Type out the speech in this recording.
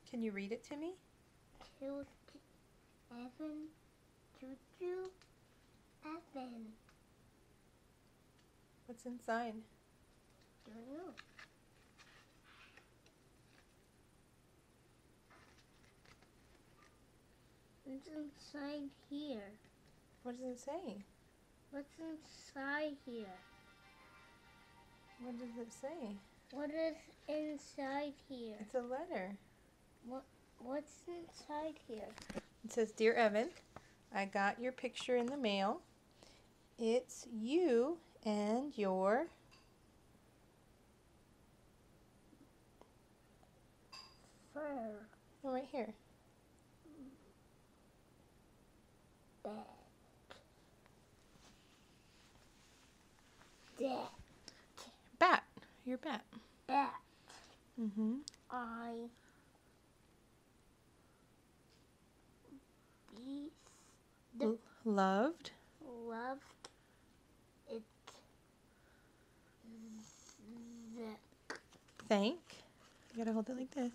Can you read it to me? Evan, choo-choo, Evan. What's inside? Don't know. What's inside here? What does it say? What's inside here? What does it say? What is inside here? It's a letter. What's inside here? It says, Dear Evan, I got your picture in the mail. It's you and your Fur. oh, right here. Bat. Bat. Your bat. Bat. Mm-hmm. I Loved. loved it. Thank. You gotta hold it like this.